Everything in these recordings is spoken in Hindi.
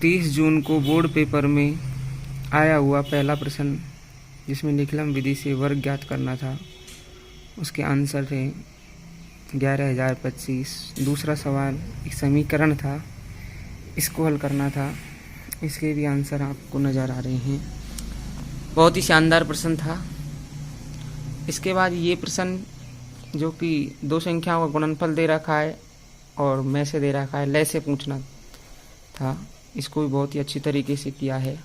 30 जून को बोर्ड पेपर में आया हुआ पहला प्रश्न, जिसमें निकलम विधि से वर्ग ज्ञात करना था, उसके आंसर थे 11,025। दूसरा सवाल एक समीकरण था, इसको हल करना था, इसके भी आंसर आपको नज़र आ रहे हैं। बहुत ही शानदार प्रश्न था। इसके बाद ये प्रश्न जो कि दो संख्याओं का गुणनफल दे रखा है और में से दे रखा है, लय से पूछना था, इसको भी बहुत ही अच्छी तरीके से किया है।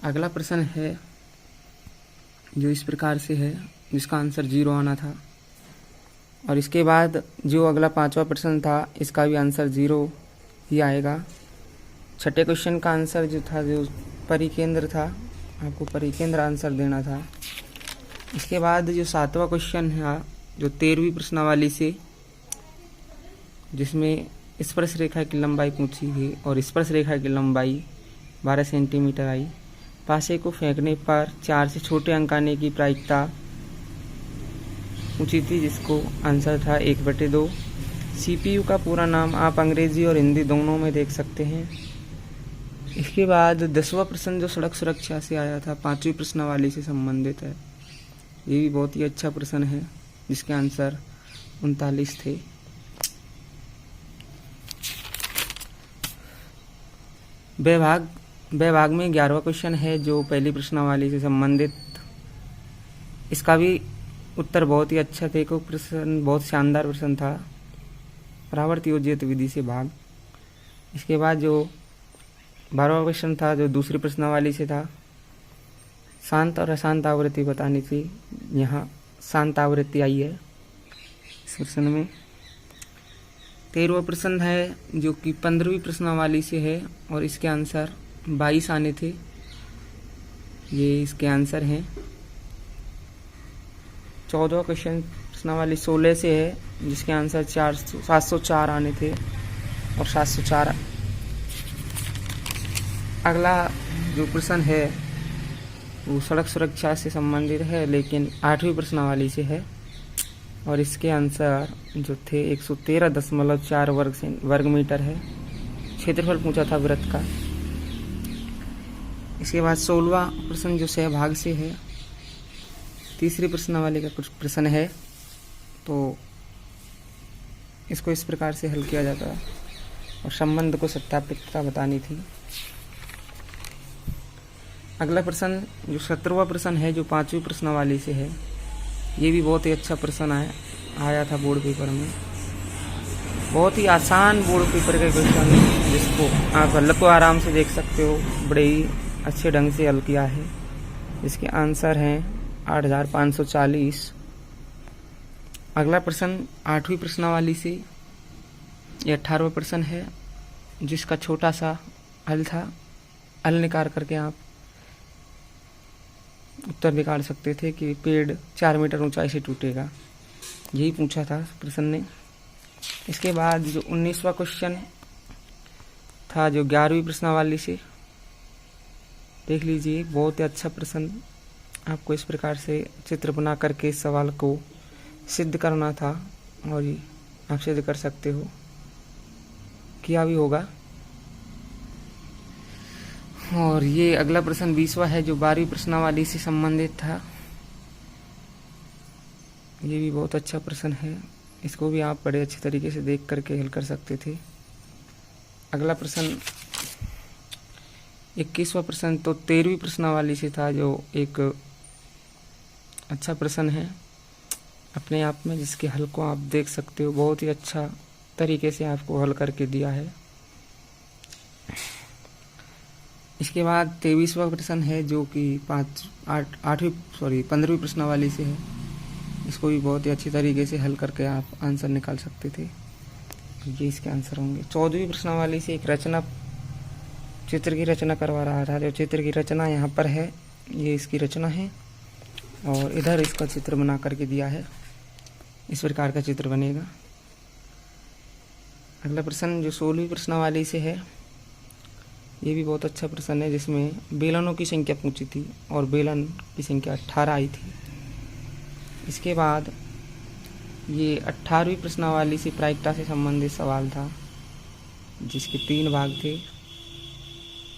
अगला प्रश्न है जो इस प्रकार से है, जिसका आंसर 0 आना था। और इसके बाद जो अगला 5वां प्रश्न था, इसका भी आंसर 0 ही आएगा। छठे क्वेश्चन का आंसर जो था, जो परिकेंद्र था, आपको परिकेंद्र आंसर देना था। इसके बाद जो 7वां क्वेश्चन है, जो 13वीं प्रश्नावली से, जिसमें स्पर्श रेखा की लंबाई पूछी थी और स्पर्श रेखा की लंबाई 12 सेंटीमीटर आई। पासे को फेंकने पर 4 से छोटे अंक आने की प्रायिकता पूछी थी, जिसको आंसर था 1/2। CPU का पूरा नाम आप अंग्रेजी और हिंदी दोनों में देख सकते हैं। इसके बाद 10वां प्रश्न जो सड़क सुरक्षा से आया था, 5वीं प्रश्नावली से संबंधित है। ये भी बहुत ही अच्छा प्रश्न है, जिसके आंसर 39 थे। विभाग में 11वां क्वेश्चन है, जो पहली प्रश्नावली से संबंधित। इसका भी उत्तर बहुत ही अच्छा थे। को प्रश्न बहुत शानदार प्रश्न था, परावर्त योजित विधि से भाग। इसके बाद जो 12वां क्वेश्चन था, जो दूसरी प्रश्नावली से था, शांत और अशांत आवृत्ति बतानी थी। यहाँ शांत आवृत्ति आई है इस प्रश्न में। 13वां प्रश्न है, जो कि 15वीं प्रश्नावली से है और इसके आंसर 22 आने थे। ये इसके आंसर हैं। 14वां क्वेश्चन प्रश्नावली 16 से है, जिसके आंसर 704 आने थे और 704। अगला जो प्रश्न है वो सड़क सुरक्षा से संबंधित है, लेकिन 8वीं प्रश्नावली से है और इसके आंसर जो थे 113.4 वर्ग मीटर है। क्षेत्रफल पूछा था वृत्त का। इसके बाद 16वां प्रश्न जो सहभाग से है, तीसरी प्रश्नावली का कुछ प्रश्न है, तो इसको इस प्रकार से हल किया जाता है और संबंध को सत्यापितता बतानी थी। अगला प्रश्न जो 17वां प्रश्न है, जो 5वीं प्रश्नावली से है, ये भी बहुत ही अच्छा प्रश्न आया था बोर्ड पेपर में। बहुत ही आसान बोर्ड पेपर का क्वेश्चन है, जिसको आप हल को आराम से देख सकते हो, बड़े ही अच्छे ढंग से हल किया है। इसके आंसर हैं 8,540। अगला प्रश्न 8वीं प्रश्नावली से, ये 18वां प्रश्न है, जिसका छोटा सा हल था। हल निकाल करके आप उत्तर निकाल सकते थे कि पेड़ 4 मीटर ऊंचाई से टूटेगा, यही पूछा था प्रश्न ने। इसके बाद जो 19वां क्वेश्चन था, जो 11वीं प्रश्नावली से, देख लीजिए, बहुत ही अच्छा प्रश्न। आपको इस प्रकार से चित्र बना करके इस सवाल को सिद्ध करना था और ये आप सिद्ध कर सकते हो, किया भी होगा। और ये अगला प्रश्न 20वां है, जो 12वीं प्रश्नावली से संबंधित था। ये भी बहुत अच्छा प्रश्न है, इसको भी आप बड़े अच्छे तरीके से देख करके हल कर सकते थे। अगला प्रश्न 21वां प्रश्न तो 13वीं प्रश्नावली से था, जो एक अच्छा प्रश्न है अपने आप में, जिसके हल को आप देख सकते हो। बहुत ही अच्छा तरीके से आपको हल करके दिया है। इसके बाद 23वां प्रश्न है, जो कि 15वीं प्रश्नावली से है। इसको भी बहुत ही अच्छी तरीके से हल करके आप आंसर निकाल सकते थे। ये इसके आंसर होंगे। 14वीं प्रश्नावली से एक रचना, चित्र की रचना करवा रहा था। जो चित्र की रचना यहाँ पर है, ये इसकी रचना है और इधर इसका चित्र बना करके दिया है। इस प्रकार का चित्र बनेगा। अगला प्रश्न जो 16वीं प्रश्नावली से है, ये भी बहुत अच्छा प्रश्न है, जिसमें बेलनों की संख्या पूछी थी और बेलन की संख्या 18 आई थी। इसके बाद ये 18वीं प्रश्नावली से प्रायिकता से संबंधित सवाल था, जिसके 3 भाग थे।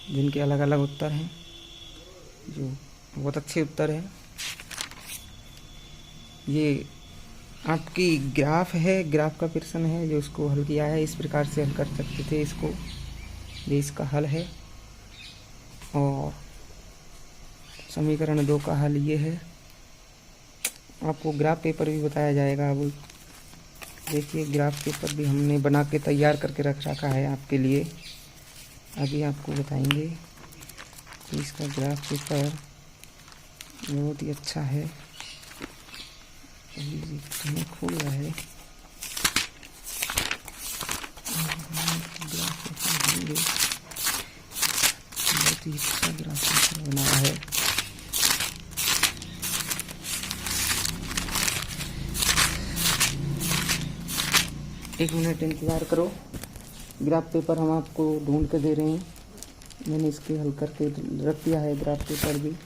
जिनके अलग अलग उत्तर हैं, जो बहुत अच्छे उत्तर हैं। ये आपकी ग्राफ है, ग्राफ का प्रश्न है जो इसको हल किया है। इस प्रकार से हल कर सकते थे इसको, ये इसका हल है। और समीकरण 2 का हल ये है। आपको ग्राफ पेपर भी बताया जाएगा। अब देखिए, ग्राफ पेपर भी हमने बना के तैयार करके रख रखा है आपके लिए। अभी आपको बताएंगे कि इसका ग्राफ पेपर बहुत ही अच्छा है। हमें खोल रहा है ग्राफ पेपर, बहुत ही अच्छा ग्राफ पेपर बनाया है। एक मिनट इंतज़ार करो। ग्राफ पेपर हम आपको ढूंढ के दे रहे हैं। मैंने इसके हल करके रख दिया है ग्राफ पेपर भी।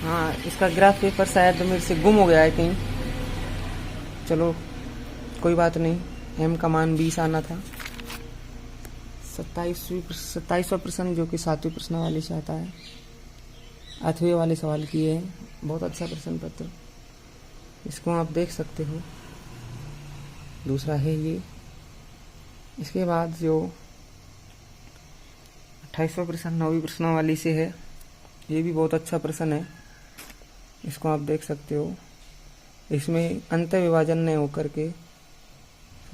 हाँ, इसका ग्राफ पेपर शायद मेरे से गुम हो गया है कहीं। चलो कोई बात नहीं। m का मान 20 आना था। 27वां प्रश्न जो कि 7वें प्रश्नावली से आता है, 8वें वाले सवाल किए हैं। बहुत अच्छा प्रश्न पत्र, इसको आप देख सकते हो। दूसरा है ये। इसके बाद जो 28वां प्रश्न 9वीं प्रश्नावली से है, ये भी बहुत अच्छा प्रश्न है। इसको आप देख सकते हो। इसमें अंत विभाजन नहीं होकर के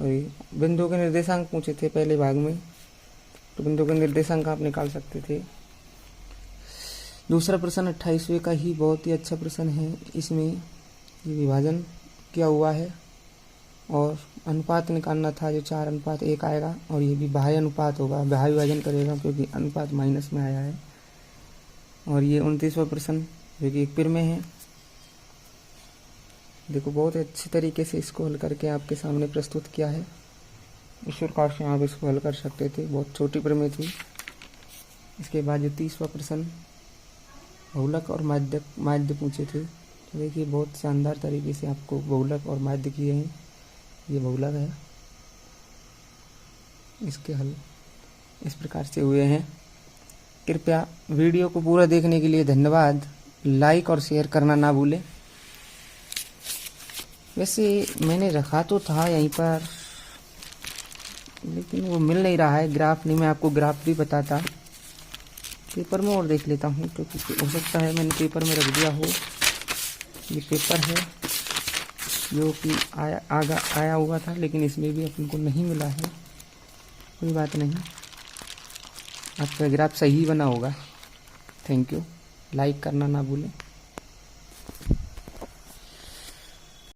बिंदु के निर्देशांक पूछे थे पहले भाग में, तो बिंदु के निर्देशांक आप निकाल सकते थे। दूसरा प्रश्न 28वें का ही बहुत ही अच्छा प्रश्न है। इसमें ये विभाजन किया हुआ है और अनुपात निकालना था, जो 4:1 आएगा। और ये भी बाह्य अनुपात होगा, बाह्य विभाजन करेगा क्योंकि अनुपात माइनस में आया है। और ये 29वां प्रश्न जो कि 1 पिर में है। देखो, बहुत अच्छी तरीके से इसको हल करके आपके सामने प्रस्तुत किया है। इस प्रकार से आप इसको हल कर सकते थे, बहुत छोटी पिर में थी। इसके बाद जो 30वां प्रश्न बहुलक और माध्य पूछे थे, तो देखिए बहुत शानदार तरीके से आपको बहुलक और माध्य किए हैं। ये बहुलक है, इसके हल इस प्रकार से हुए हैं। कृपया वीडियो को पूरा देखने के लिए धन्यवाद। लाइक और शेयर करना ना भूलें। वैसे मैंने रखा तो था यहीं पर, लेकिन वो मिल नहीं रहा है। ग्राफ नहीं, मैं आपको ग्राफ भी बताता। पेपर में और देख लेता हूँ, क्योंकि हो सकता है मैंने पेपर में रख दिया हो। ये पेपर है जो कि आया हुआ था, लेकिन इसमें भी अपन को नहीं मिला है। कोई बात नहीं, आपका ग्राफ सही बना होगा। Thank you. लाइक करना ना भूलें।